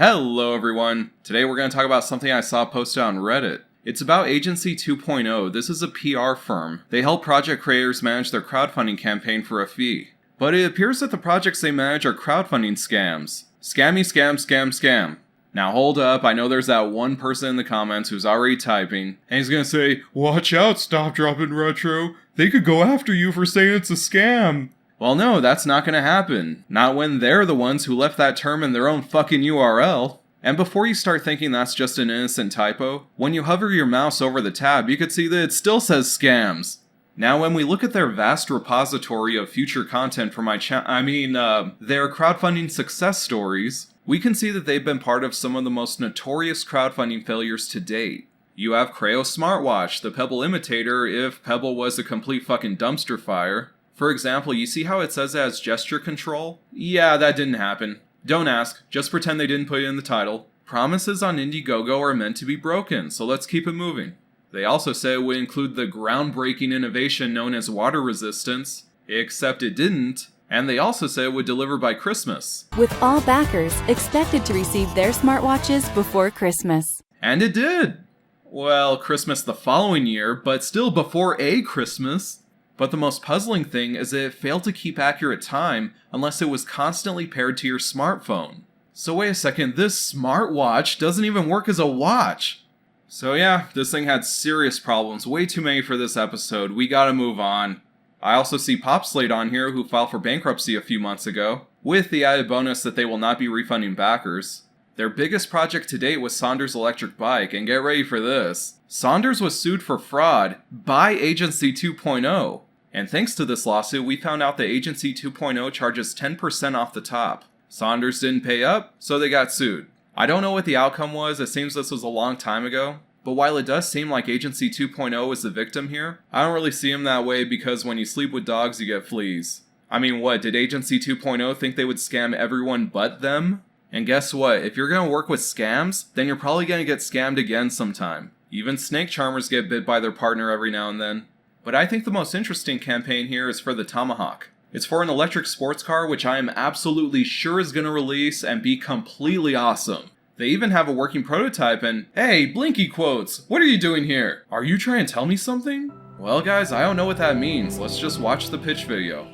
Hello everyone! Today we're going to talk about something I saw posted on Reddit. It's about Agency 2.0. This is a PR firm. They help project creators manage their crowdfunding campaign for a fee. But it appears that the projects they manage are crowdfunding scams. Scammy scam scam scam. Now hold up, I know there's that one person in the comments who's already typing, and he's going to say, "Watch out, StopDrop&Retro. They could go after you for saying it's a scam." Well no, that's not gonna happen. Not when they're the ones who left that term in their own fucking URL. And before you start thinking that's just an innocent typo, when you hover your mouse over the tab, you could see that it still says scams. Now when we look at their vast repository of future content for my their crowdfunding success stories, we can see that they've been part of some of the most notorious crowdfunding failures to date. You have Pebble Smartwatch, the Pebble imitator if Pebble was a complete fucking dumpster fire. For example, you see how it says it has gesture control? Yeah, that didn't happen. Don't ask, just pretend they didn't put it in the title. Promises on Indiegogo are meant to be broken, so let's keep it moving. They also said it would include the groundbreaking innovation known as water resistance, except it didn't, and they also said it would deliver by Christmas. With all backers expected to receive their smartwatches before Christmas. And it did! Well, Christmas the following year, but still before a Christmas. But the most puzzling thing is that it failed to keep accurate time unless it was constantly paired to your smartphone. So wait a second, this smartwatch doesn't even work as a watch! So yeah, this thing had serious problems, way too many for this episode, we gotta move on. I also see Popslate on here who filed for bankruptcy a few months ago, with the added bonus that they will not be refunding backers. Their biggest project to date was Saunders' electric bike, and get ready for this. Saunders was sued for fraud by Agency 2.0. And thanks to this lawsuit, we found out that Agency 2.0 charges 10% off the top. Saunders didn't pay up, so they got sued. I don't know what the outcome was, it seems this was a long time ago. But while it does seem like Agency 2.0 is the victim here, I don't really see him that way because when you sleep with dogs, you get fleas. I mean, what, did Agency 2.0 think they would scam everyone but them? And guess what, if you're gonna work with scams, then you're probably gonna get scammed again sometime. Even snake charmers get bit by their partner every now and then. But I think the most interesting campaign here is for the Tomahawk. It's for an electric sports car which I am absolutely sure is gonna release and be completely awesome. They even have a working prototype and, hey, Blinky quotes, what are you doing here? Are you trying to tell me something? Well guys, I don't know what that means, let's just watch the pitch video.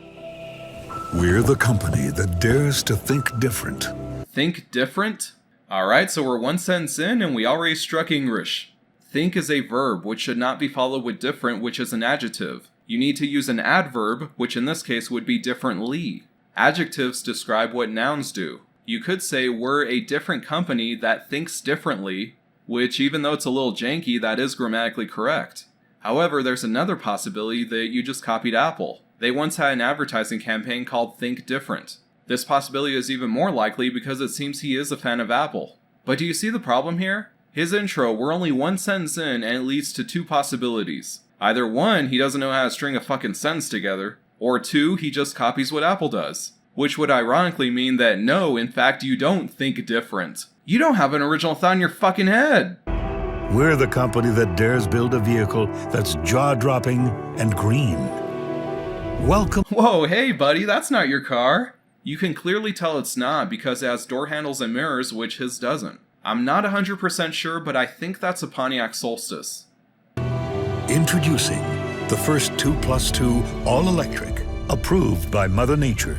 We're the company that dares to think different. Think different? Alright, so we're one sentence in and we already struck English. Think is a verb, which should not be followed with different, which is an adjective. You need to use an adverb, which in this case would be differently. Adjectives describe what nouns do. You could say we're a different company that thinks differently, which even though it's a little janky, that is grammatically correct. However, there's another possibility that you just copied Apple. They once had an advertising campaign called Think Different. This possibility is even more likely because it seems he is a fan of Apple. But do you see the problem here? His intro, we're only one sentence in and it leads to two possibilities. Either one, he doesn't know how to string a fucking sentence together, or two, he just copies what Apple does. Which would ironically mean that no, in fact you don't think different. You don't have an original thought in your fucking head! We're the company that dares build a vehicle that's jaw-dropping and green. Welcome. Whoa, hey buddy, that's not your car! You can clearly tell it's not because it has door handles and mirrors, which his doesn't. I'm not 100% sure, but I think that's a Pontiac Solstice. Introducing the first 2+2 all-electric, approved by Mother Nature.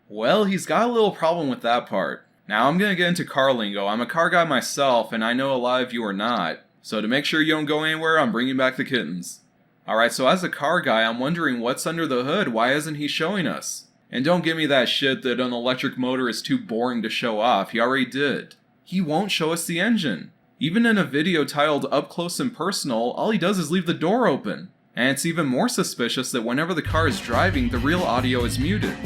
Well, he's got a little problem with that part. Now I'm gonna get into car lingo. I'm a car guy myself, and I know a lot of you are not. So to make sure you don't go anywhere, I'm bringing back the kittens. Alright, so as a car guy, I'm wondering what's under the hood. Why isn't he showing us? And don't give me that shit that an electric motor is too boring to show off. He already did. He won't show us the engine. Even in a video titled Up Close and Personal, all he does is leave the door open. And it's even more suspicious that whenever the car is driving, the real audio is muted.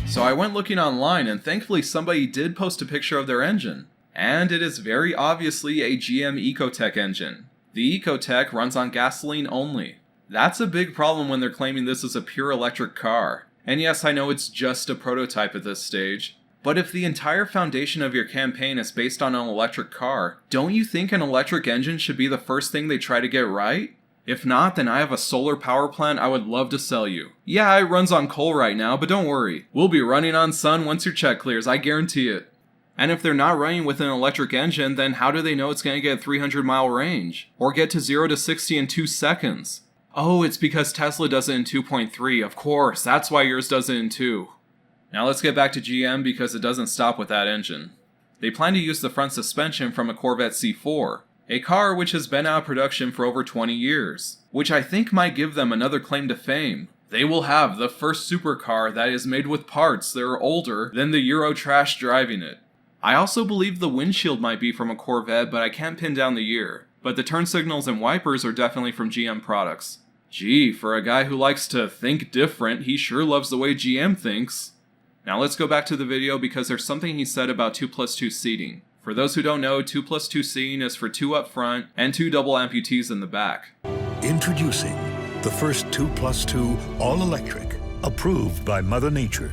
So I went looking online and thankfully somebody did post a picture of their engine. And it is very obviously a GM Ecotec engine. The Ecotec runs on gasoline only. That's a big problem when they're claiming this is a pure electric car. And yes, I know it's just a prototype at this stage. But if the entire foundation of your campaign is based on an electric car, don't you think an electric engine should be the first thing they try to get right? If not, then I have a solar power plant I would love to sell you. Yeah, it runs on coal right now, but don't worry. We'll be running on sun once your check clears, I guarantee it. And if they're not running with an electric engine, then how do they know it's going to get a 300-mile range? Or get to 0 to 60 in 2 seconds? Oh, it's because Tesla does it in 2.3, of course, that's why yours does it in 2. Now let's get back to GM because it doesn't stop with that engine. They plan to use the front suspension from a Corvette C4, a car which has been out of production for over 20 years, which I think might give them another claim to fame. They will have the first supercar that is made with parts that are older than the Euro trash driving it. I also believe the windshield might be from a Corvette, but I can't pin down the year. But the turn signals and wipers are definitely from GM products. Gee, for a guy who likes to think different, he sure loves the way GM thinks. Now let's go back to the video because there's something he said about 2+2 seating. For those who don't know, 2+2 seating is for 2 up front and 2 double amputees in the back. Introducing the first 2+2 all-electric, approved by Mother Nature.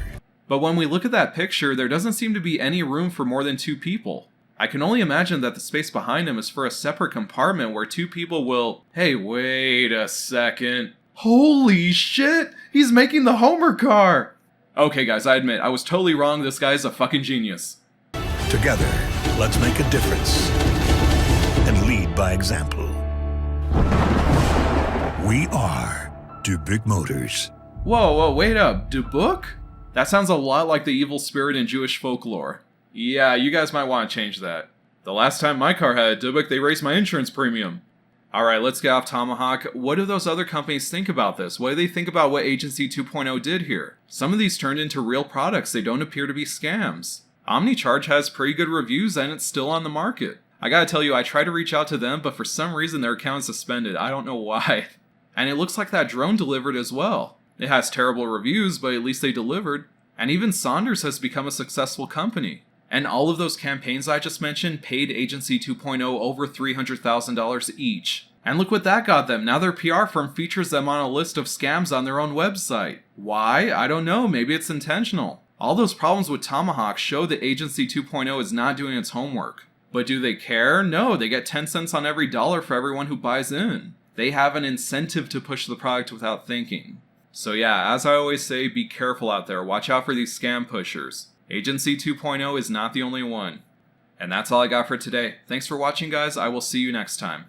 But when we look at that picture, there doesn't seem to be any room for more than 2 people. I can only imagine that the space behind him is for a separate compartment where 2 people will... Hey, wait a second. Holy shit! He's making the Homer car! Okay guys, I admit, I was totally wrong. This guy's a fucking genius. Together, let's make a difference and lead by example. We are Dubuque Motors. Whoa, wait up. Dubuque? That sounds a lot like the evil spirit in Jewish folklore. Yeah, you guys might want to change that. The last time my car had a Dubuque, they raised my insurance premium. Alright, let's get off Tomahawk. What do those other companies think about this? What do they think about what Agency 2.0 did here? Some of these turned into real products. They don't appear to be scams. OmniCharge has pretty good reviews and it's still on the market. I gotta tell you, I tried to reach out to them, but for some reason their account is suspended. I don't know why. And it looks like that drone delivered as well. It has terrible reviews, but at least they delivered. And even Saunders has become a successful company. And all of those campaigns I just mentioned paid Agency 2.0 over $300,000 each. And look what that got them. Now their PR firm features them on a list of scams on their own website. Why? I don't know. Maybe it's intentional. All those problems with Tomahawk show that Agency 2.0 is not doing its homework. But do they care? No, they get 10 cents on every dollar for everyone who buys in. They have an incentive to push the product without thinking. So yeah, as I always say, be careful out there. Watch out for these scam pushers. Agency 2.0 is not the only one. And that's all I got for today. Thanks for watching, guys. I will see you next time.